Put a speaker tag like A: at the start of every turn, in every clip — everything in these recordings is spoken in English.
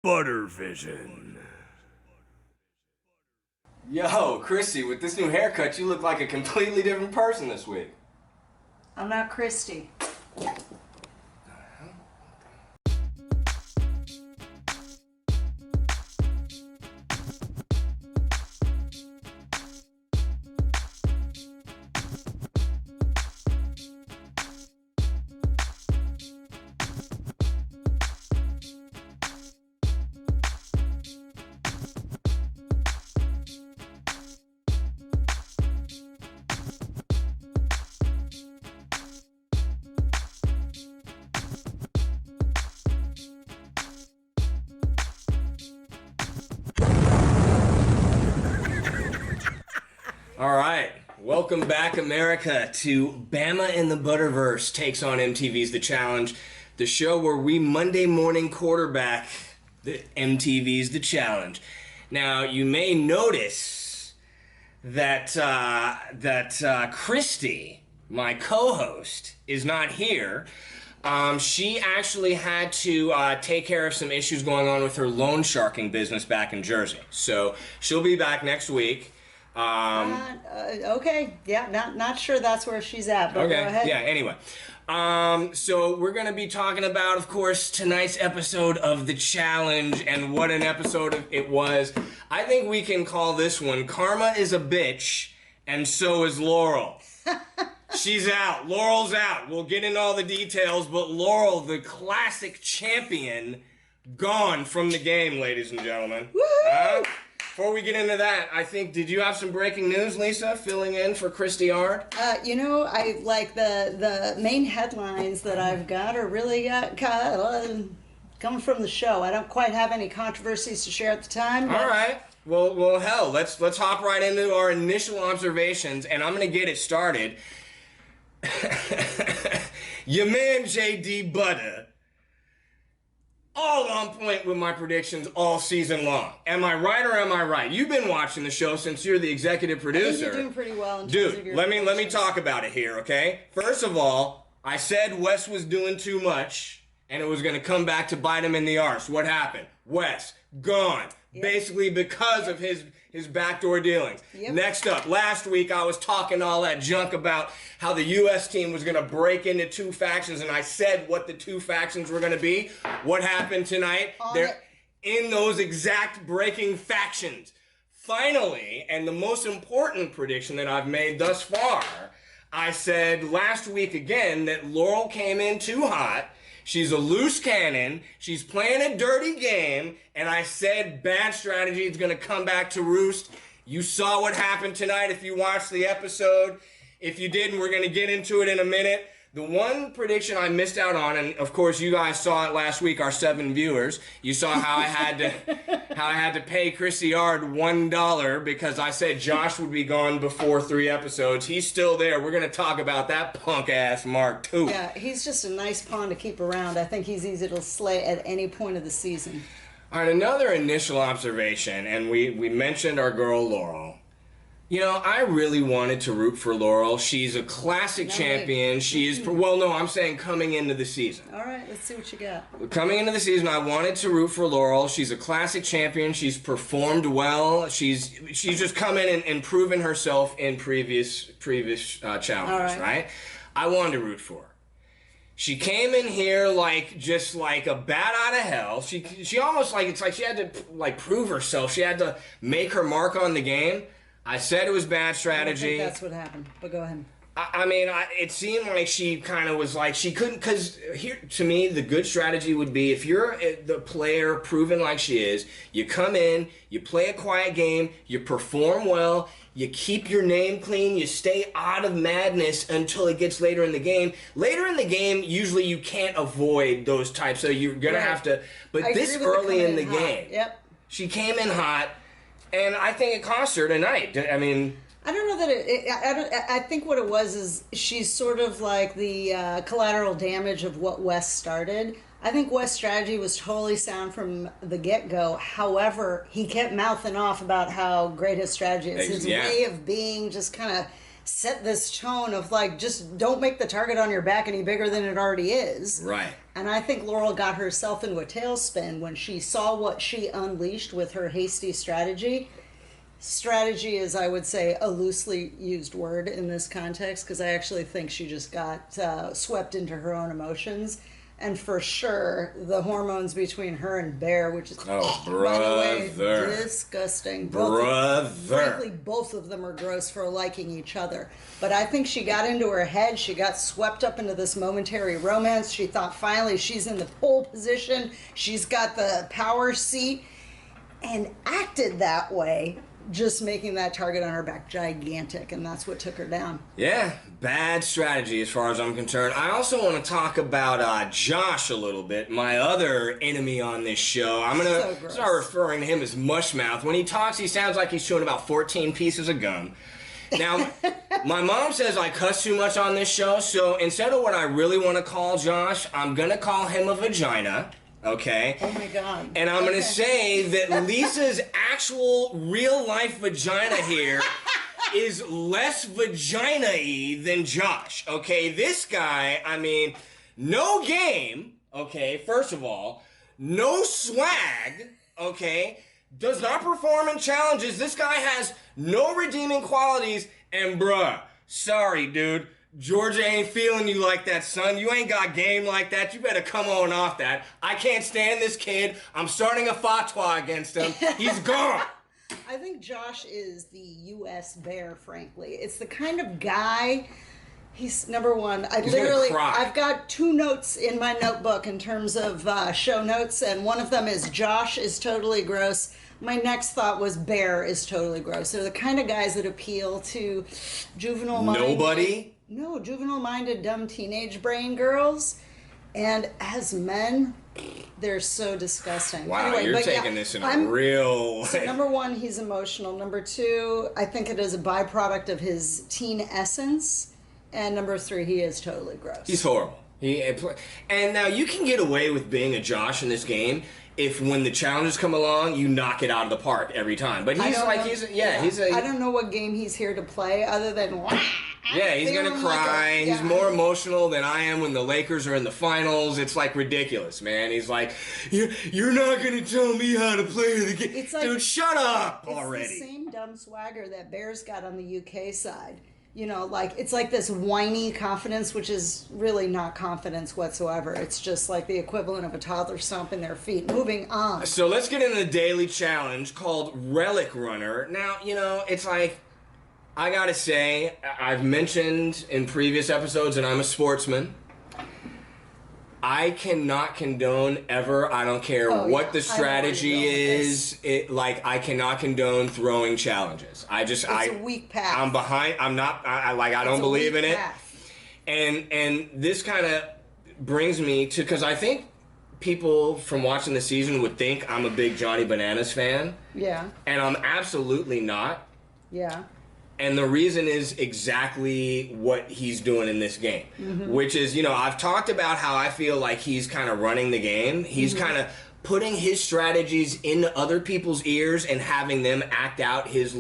A: Buttervision.
B: Yo, Kristi, with this new haircut, you look like a completely different person this week.
C: I'm not Kristi.
B: All right, welcome back, America, to Bama and the Butterverse takes on MTVs The Challenge, the show where we Monday morning quarterback the MTVs The Challenge. Now, you may notice that Kristi, my co-host, is not here. She actually had to take care of some issues going on with her loan sharking business back in Jersey. So she'll be back next week.
C: Okay, yeah, not sure that's where she's at, but
B: okay.
C: Go ahead.
B: Yeah, anyway. So we're going to be talking about, of course, tonight's episode of The Challenge, and what an episode it was. I think we can call this one, Karma is a Bitch, and so is Laurel. She's out. Laurel's out. We'll get into all the details, but Laurel, the classic champion, gone from the game, ladies and gentlemen.
C: Woohoo!
B: Before we get into that, I think, did you have some breaking news, Lisa, filling in for Kristi Ard?
C: I like the main headlines that I've got are really coming from the show. I don't quite have any controversies to share at the time.
B: All right. Well, hell, let's hop right into our initial observations, and I'm gonna get it started. Your man JD Butter, all on point with my predictions all season long. Am I right or am I right? You've been watching the show since you're the executive producer.
C: I think you're doing pretty well in terms of your
B: let me talk about it here, okay? First of all, I said Wes was doing too much and it was going to come back to bite him in the arse. What happened? Wes, gone. Yep. Basically because of his backdoor dealings. Yep. Next up, last week I was talking all that junk about how the U.S. team was going to break into two factions, and I said what the two factions were going to be. What happened tonight? They're in those exact breaking factions. Finally, and the most important prediction that I've made thus far, I said last week again that Laurel came in too hot. She's a loose cannon. She's playing a dirty game. And I said bad strategy is going to come back to roost. You saw what happened tonight if you watched the episode. If you didn't, we're going to get into it in a minute. The one prediction I missed out on, and of course you guys saw it last week, our 7 viewers. You saw how I had to pay Kristi Ard $1 because I said Josh would be gone before 3 episodes. He's still there. We're gonna talk about that punk ass Mark too.
C: Yeah, he's just a nice pawn to keep around. I think he's easy to slay at any point of the season.
B: All right, another initial observation, and we mentioned our girl Laurel. You know, I really wanted to root for Laurel. She's a classic champion. She is, well, no, I'm saying coming into the season.
C: All right, let's see what you got.
B: Coming into the season, I wanted to root for Laurel. She's a classic champion. She's performed well. She's just come in and proven herself in previous challenges, right? I wanted to root for her. She came in here just like a bat out of hell. She almost it's like she had to prove herself. She had to make her mark on the game. I said it was bad strategy.
C: I don't think that's what happened, but go ahead.
B: I mean, it seemed like she kind of was like, she couldn't, because here, to me, the good strategy would be if you're the player proven like she is, you come in, you play a quiet game, you perform well, you keep your name clean, you stay out of madness until it gets later in the game. Later in the game, usually you can't avoid those types, so you're going to have to, but this early in the game, she came in hot. And I think it cost her tonight. I mean,
C: I don't know that I think what it was is she's sort of like the collateral damage of what Wes started. I think Wes' strategy was totally sound from the get-go. However, he kept mouthing off about how great his strategy is. His way of being just kind of set this tone of like, just don't make the target on your back any bigger than it already is.
B: Right.
C: And I think Laurel got herself into a tailspin when she saw what she unleashed with her hasty strategy. Strategy is, I would say, a loosely used word in this context, because I actually think she just got swept into her own emotions. And for sure, the hormones between her and Bear, which is, by the way, disgusting. Frankly, both of them are gross for liking each other. But I think she got into her head. She got swept up into this momentary romance. She thought finally she's in the pole position. She's got the power seat and acted that way, just making that target on her back gigantic, and that's what took her down.
B: Yeah, bad strategy as far as I'm concerned. I also want to talk about Josh a little bit, my other enemy on this show. I'm going to start referring to him as Mushmouth. When he talks, he sounds like he's chewing about 14 pieces of gum. Now, my mom says I cuss too much on this show, so instead of what I really want to call Josh, I'm going to call him a vagina. Okay.
C: Oh my God.
B: And I'm going to say that Lisa's actual real life vagina here is less vagina-y than Josh. Okay. This guy, I mean, no game. Okay. First of all, no swag. Okay. Does not perform in challenges. This guy has no redeeming qualities. And bruh, sorry, dude. Georgia ain't feeling you like that, son. You ain't got game like that. You better come on off that. I can't stand this kid. I'm starting a fatwa against him. He's gone.
C: I think Josh is the U.S. Bear, frankly. It's the kind of guy, he's number one. I've got 2 notes in my notebook in terms of show notes, and one of them is Josh is totally gross. My next thought was Bear is totally gross. They're the kind of guys that appeal to juvenile-minded, dumb teenage brain girls. And as men, they're so disgusting.
B: Wow,
C: anyway,
B: you're taking this in a real...
C: So number 1, he's emotional. Number 2, I think it is a byproduct of his teen essence. And number 3, he is totally gross.
B: He's horrible. And now you can get away with being a Josh in this game if when the challenges come along, you knock it out of the park every time. But he's
C: I don't know what game he's here to play other than...
B: Yeah, he's going to cry. He's more emotional than I am when the Lakers are in the finals. It's like ridiculous, man. He's like, you're not going to tell me how to play the game. It's like, dude, shut up already.
C: It's the same dumb swagger that Bear's got on the UK side. You know, like, it's like this whiny confidence, which is really not confidence whatsoever. It's just like the equivalent of a toddler stomping their feet. Moving on.
B: So let's get into the daily challenge called Relic Runner. Now, you know, it's like, I gotta say, I've mentioned in previous episodes that I'm a sportsman. I cannot condone ever, I don't care what the strategy is, I cannot condone throwing challenges. It's
C: a weak path.
B: I'm behind, I don't believe in it. And this kind of brings me to, because I think people from watching the season would think I'm a big Johnny Bananas fan.
C: Yeah.
B: And I'm absolutely not.
C: Yeah.
B: And the reason is exactly what he's doing in this game, which is, you know, I've talked about how I feel like he's kind of running the game. He's kind of putting his strategies into other people's ears and having them act out his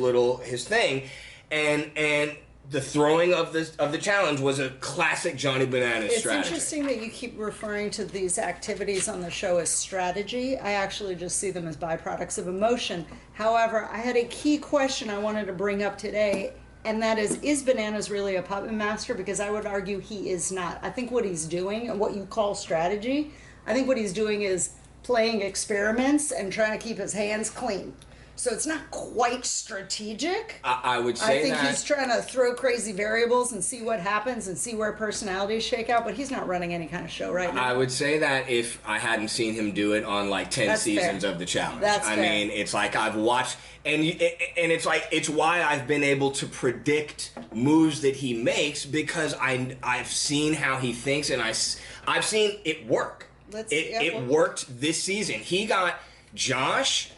B: thing. And the throwing of the challenge was a classic Johnny Bananas strategy.
C: It's interesting that you keep referring to these activities on the show as strategy. I actually just see them as byproducts of emotion. However, I had a key question I wanted to bring up today, and that is Bananas really a puppet master? Because I would argue he is not. I think what he's doing, and what you call strategy, I think what he's doing is playing experiments and trying to keep his hands clean. So it's not quite strategic.
B: I would say
C: I think he's trying to throw crazy variables and see what happens and see where personalities shake out, but he's not running any kind of show right now.
B: I would say that if I hadn't seen him do it on like 10 seasons of the challenge. I mean, it's like I've watched, and it's like, it's why I've been able to predict moves that he makes, because I've seen how he thinks, and I've seen it work. It worked this season. He got Josh,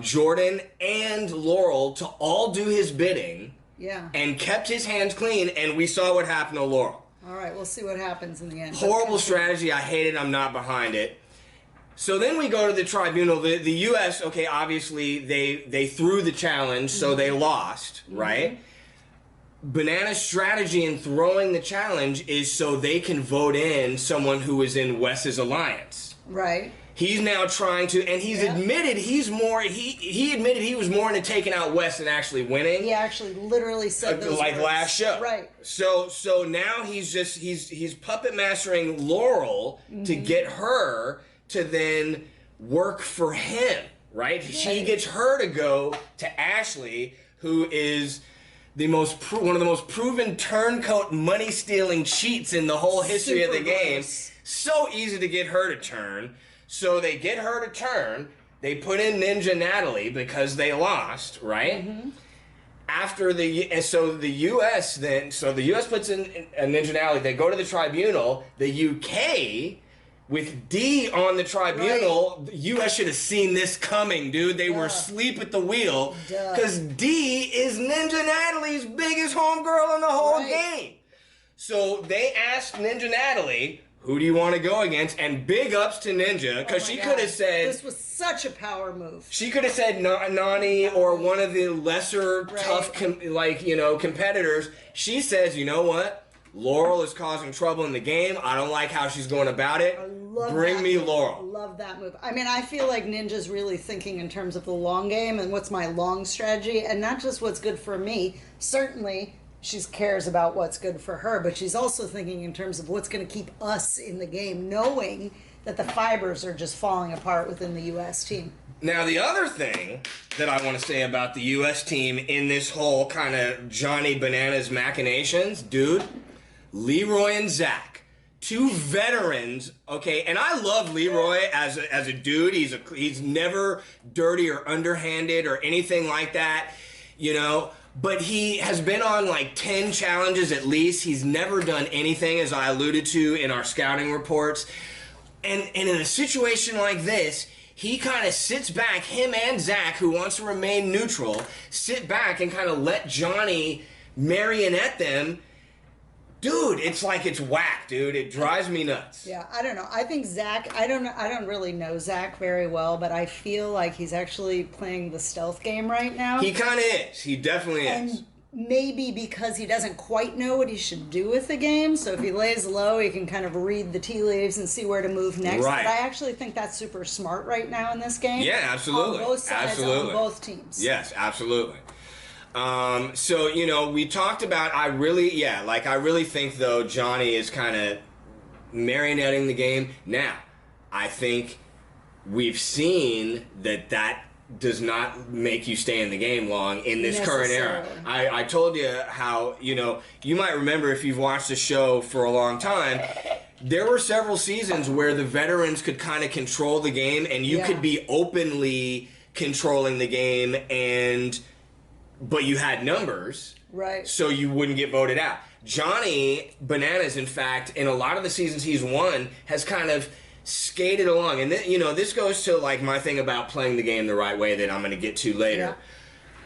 B: Jordan, and Laurel to all do his bidding.
C: Yeah.
B: And kept his hands clean, and we saw what happened to Laurel.
C: All right, we'll see what happens in the end.
B: Horrible strategy. I hate it. I'm not behind it. So then we go to the tribunal. The U.S., okay, obviously they threw the challenge, so they lost, right? Banana's strategy in throwing the challenge is so they can vote in someone who is in Wes's alliance.
C: Right.
B: He's now trying to, and he's admitted he's more. He admitted he was more into taking out Wes than actually winning.
C: He actually literally said those
B: like
C: words.
B: last show.
C: Right.
B: So now he's puppet mastering Laurel to get her to then work for him. Right. She gets her to go to Ashley, who is one of the most proven turncoat money stealing cheats in the whole history of the game. So easy to get her to turn. So they get her to turn. They put in Ninja Natalie because they lost, right? Mm-hmm. So the U.S. puts in a Ninja Natalie. They go to the tribunal. The U.K. with D on the tribunal, the U.S. should have seen this coming, dude. They were asleep at the wheel because D is Ninja Natalie's biggest homegirl in the whole game. So they asked Ninja Natalie, who do you want to go against? And big ups to Ninja, because she could have said...
C: This was such a power move.
B: She could have said Nani or one of the lesser tough, competitors. She says, you know what? Laurel is causing trouble in the game. I don't like how she's going about it. Bring me Laurel.
C: I love that move. I mean, I feel like Ninja's really thinking in terms of the long game and what's my long strategy, and not just what's good for me. Certainly... she cares about what's good for her, but she's also thinking in terms of what's going to keep us in the game, knowing that the fibers are just falling apart within the U.S. team.
B: Now, the other thing that I want to say about the U.S. team in this whole kind of Johnny Bananas machinations, dude, Leroy and Zach, two veterans, okay, and I love Leroy as a dude. He's never dirty or underhanded or anything like that, you know. But he has been on like 10 challenges at least. He's never done anything, as I alluded to in our scouting reports. And in a situation like this, he kind of sits back, him and Zach, who wants to remain neutral, sit back and kind of let Johnny marionette them. Dude, it's like it's whack, dude. It drives me nuts.
C: Yeah, I don't know. I think Zach, I don't really know Zach very well, but I feel like he's actually playing the stealth game right now.
B: He kind of is. He definitely is.
C: And maybe because he doesn't quite know what he should do with the game, so if he lays low, he can kind of read the tea leaves and see where to move next.
B: Right.
C: But I actually think that's super smart right now in this game.
B: Yeah, absolutely.
C: On both sides,
B: absolutely.
C: on both teams.
B: Yes, absolutely. So, you know, we talked about, I really think, though, Johnny is kind of marionetting the game. Now, I think we've seen that does not make you stay in the game long in this current era. I told you how, you know, you might remember if you've watched the show for a long time, there were several seasons where the veterans could kind of control the game, and you could be openly controlling the game but you had numbers,
C: right? So
B: you wouldn't get voted out. Johnny Bananas, in fact, in a lot of the seasons he's won, has kind of skated along. And this goes to like my thing about playing the game the right way that I'm going to get to later.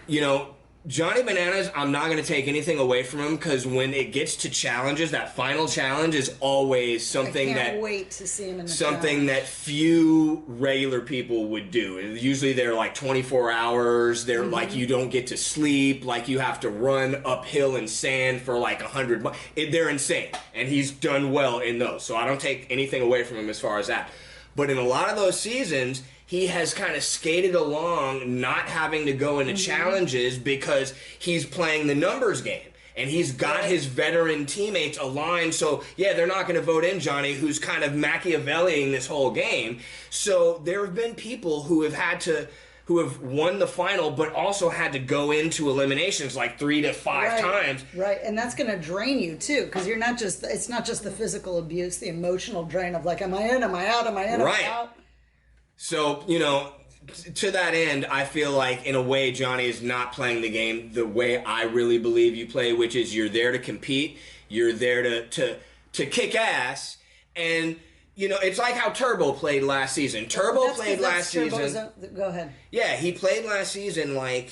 B: Yeah. You know, Johnny Bananas, I'm not going to take anything away from him, because when it gets to challenges, that final challenge is always something
C: I can't wait to see him in the
B: something that few regular people would do. Usually they're like 24 hours. They're like, you don't get to sleep. Like, you have to run uphill in sand for like 100 miles. They're insane. And he's done well in those. So I don't take anything away from him as far as that. But in a lot of those seasons, he has kind of skated along, not having to go into challenges because he's playing the numbers game. And he's got his veteran teammates aligned. So, yeah, they're not going to vote in Johnny, who's kind of Machiavelliing this whole game. So there have been people who have won the final, but also had to go into eliminations like 3 to 5 times.
C: Right, and that's going to drain you too, because it's not just the physical abuse, the emotional drain of like, am I in, am I out, am I in, am I out?
B: So, you know, to that end, I feel like in a way Johnny is not playing the game the way I really believe you play, which is you're there to compete, you're there to kick ass, and you know, it's like how Turbo played last season. Turbo played last season.
C: Go ahead.
B: Yeah, he played last season like,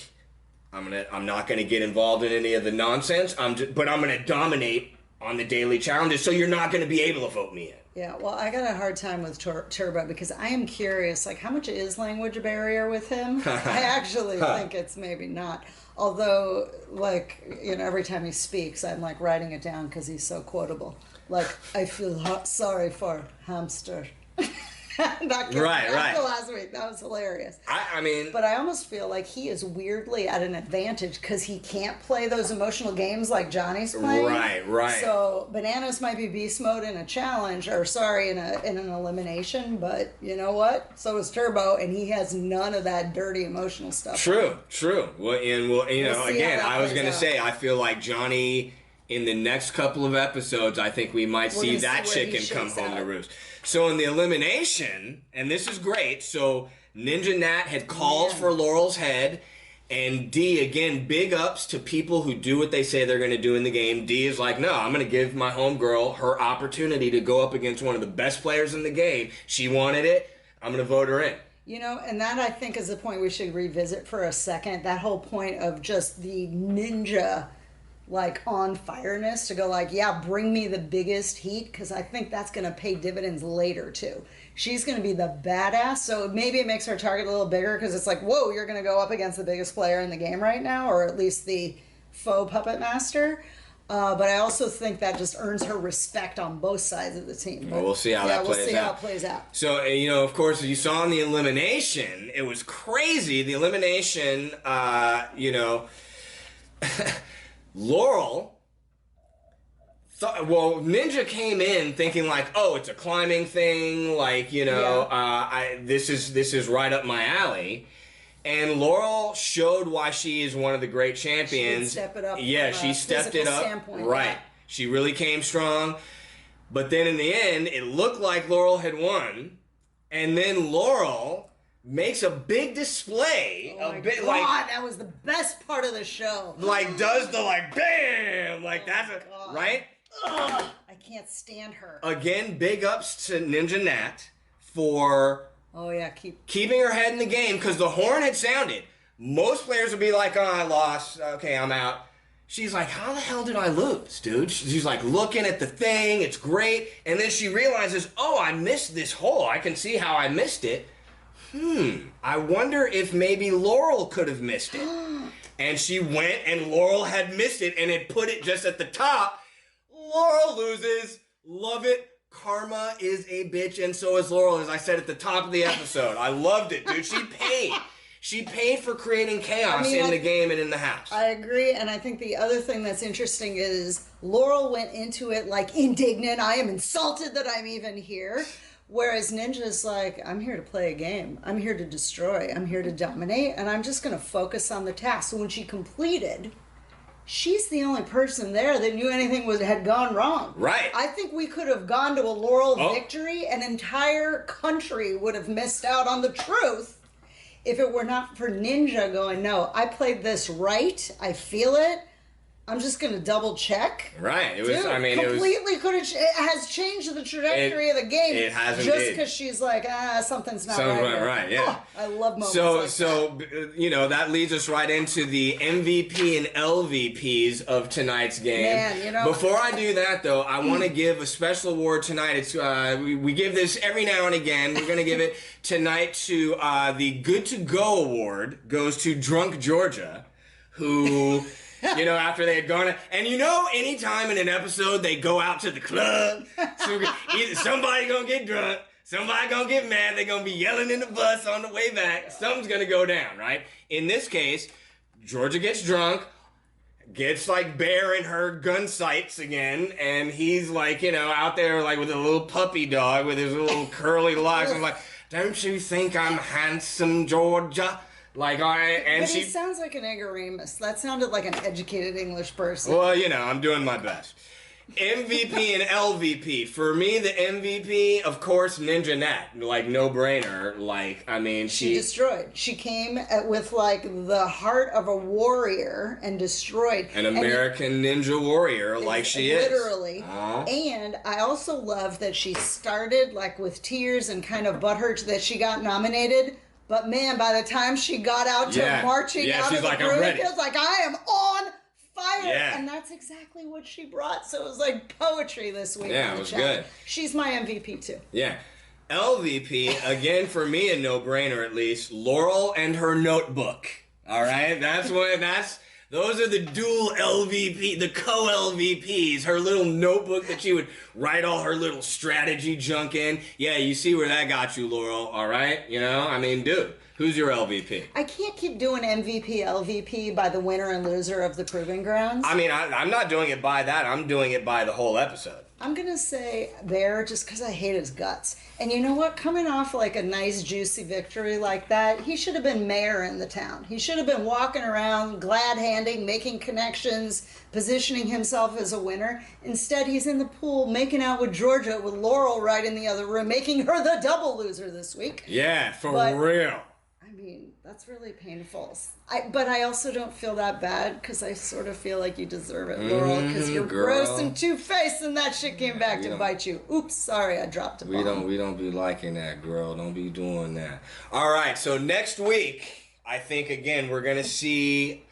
B: I'm not gonna get involved in any of the nonsense. But I'm gonna dominate on the daily challenges. So you're not gonna be able to vote me in.
C: Yeah, well, I got a hard time with Turbo because I am curious, like, how much is language barrier with him? I actually think it's maybe not. Although, like, every time he speaks, I'm, like, writing it down because he's so quotable. Like, I feel sorry for hamster.
B: Right.
C: Last week. That was hilarious.
B: I mean...
C: But I almost feel like he is weirdly at an advantage because he can't play those emotional games like Johnny's playing.
B: Right.
C: So Bananas might be beast mode in a challenge, or in an elimination, but you know what? So is Turbo, and he has none of that dirty emotional stuff.
B: True. Well, again, I was going to say, I feel like Johnny... In the next couple of episodes, I think we might see that chicken come home to roost. So in the elimination, and this is great, so Ninja Nat had calls for Laurel's head, and D, again, big ups to people who do what they say they're going to do in the game. D is like, no, I'm going to give my homegirl her opportunity to go up against one of the best players in the game. She wanted it. I'm going to vote her in.
C: And that I think is the point we should revisit for a second. That whole point of just the ninja... like on fireness to go like, yeah, bring me the biggest heat, because I think that's going to pay dividends later too. She's going to be the badass, so maybe it makes her target a little bigger because it's like, whoa, you're going to go up against the biggest player in the game right now, or at least the faux puppet master. But I also think that just earns her respect on both sides of the team.
B: Well, we'll see how that plays out.
C: We'll see how it plays out.
B: So, of course, you saw in the elimination, it was crazy. The elimination, Laurel, Ninja came in thinking like, oh, it's a climbing thing, like, this is right up my alley. And Laurel showed why she is one of the great champions.
C: She step it up.
B: Yeah, she stepped it up. Right. Yeah. She really came strong. But then in the end, it looked like Laurel had won. And then Laurel makes a big display.
C: Oh my God, that was the best part of the show.
B: Like, does the, bam! Like, that's right?
C: Ugh, I can't stand her.
B: Again, big ups to Ninja Nat for...
C: Oh, yeah,
B: keeping her head in the game, because the horn had sounded. Most players would be like, oh, I lost. Okay, I'm out. She's like, how the hell did I lose, dude? She's like looking at the thing. It's great. And then she realizes, oh, I missed this hole. I can see how I missed it. I wonder if maybe Laurel could have missed it. And she went, and Laurel had missed it, and had put it just at the top. Laurel loses. Love it. Karma is a bitch, and so is Laurel, as I said at the top of the episode. I loved it, dude. She paid. She paid for creating chaos in the game and in the house.
C: I agree, and I think the other thing that's interesting is Laurel went into it like indignant. I am insulted that I'm even here. Whereas Ninja's like, I'm here to play a game. I'm here to destroy. I'm here to dominate, and I'm just going to focus on the task. So when she completed... she's the only person there that knew anything had gone wrong.
B: Right.
C: I think we could have gone to a Laurel victory. An entire country would have missed out on the truth if it were not for Ninja going, no, I played this right. I feel it. I'm just going to double check.
B: Right. It was,
C: Dude, completely could have, it has changed the trajectory of the game.
B: It has
C: just because she's like, something's not right.
B: Right, yeah.
C: Oh, I love moments
B: So, that leads us right into the MVP and LVPs of tonight's game.
C: Man,
B: Before I do that, though, I want to give a special award tonight. It's we give this every now and again. We're going to give it tonight to the Good to Go award goes to Drunk Georgia, who... after they had gone, and anytime in an episode they go out to the club, so either somebody gonna get drunk, somebody gonna get mad, they're gonna be yelling in the bus on the way back, something's gonna go down, right? In this case, Georgia gets drunk, gets Bear in her gun sights again, and he's out there with a little puppy dog with his little curly locks, and don't you think I'm handsome, Georgia?
C: He sounds like an ignoramus. That sounded like an educated English person.
B: Well, I'm doing my best. MVP and LVP. For me, the MVP, of course, Ninja Nat. No brainer.
C: She destroyed. She came with, the heart of a warrior and destroyed.
B: An American ninja warrior, she is.
C: Literally. And I also love that she started, with tears and kind of butthurt that she got nominated. But man, by the time she got out to marching out of the room, it feels like I am on fire.
B: Yeah.
C: And that's exactly what she brought. So it was like poetry this week.
B: Yeah, it was good.
C: She's my MVP too.
B: Yeah. LVP, again, for me, a no-brainer at least, Laurel and her notebook. All right? Those are the dual LVP, the co-LVPs. Her little notebook that she would write all her little strategy junk in. Yeah, you see where that got you, Laurel, all right? You know, I mean, dude, who's your LVP?
C: I can't keep doing MVP, LVP by the winner and loser of the Proving Grounds.
B: I mean, I'm not doing it by that. I'm doing it by the whole episode.
C: I'm going to say Bear just because I hate his guts. And you know what? Coming off like a nice, juicy victory like that, he should have been mayor in the town. He should have been walking around, glad-handing, making connections, positioning himself as a winner. Instead, he's in the pool making out with Georgia with Laurel right in the other room, making her the double loser this week.
B: Yeah, real.
C: I mean, that's really painful. But I also don't feel that bad because I sort of feel like you deserve it, Laurel, because you're gross and two-faced and that shit came back to bite you. Oops, sorry, I dropped a bomb.
B: We don't be liking that, girl. Don't be doing that. All right, so next week, I think, again, we're going to see...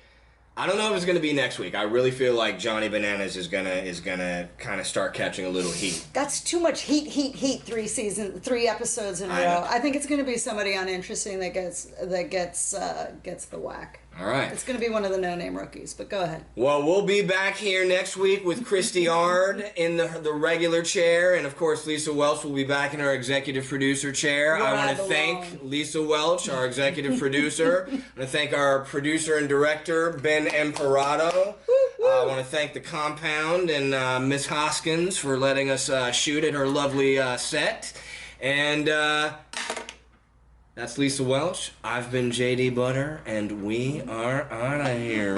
B: I don't know if it's going to be next week. I really feel like Johnny Bananas is gonna kind of start catching a little heat.
C: That's too much heat. 3 episodes in a row. I think it's going to be somebody uninteresting that gets the whack.
B: All right.
C: It's going to be one of the no-name rookies, but go ahead.
B: Well, we'll be back here next week with Kristi Ard in the regular chair, and of course Lisa Welch will be back in our executive producer chair. I want to thank Lisa Welch, our executive producer. I want to thank our producer and director, Ben Imperato. I want to thank the Compound and Miss Hoskins for letting us shoot at her lovely set. And that's Lisa Welch. I've been JD Butter, and we are out of here.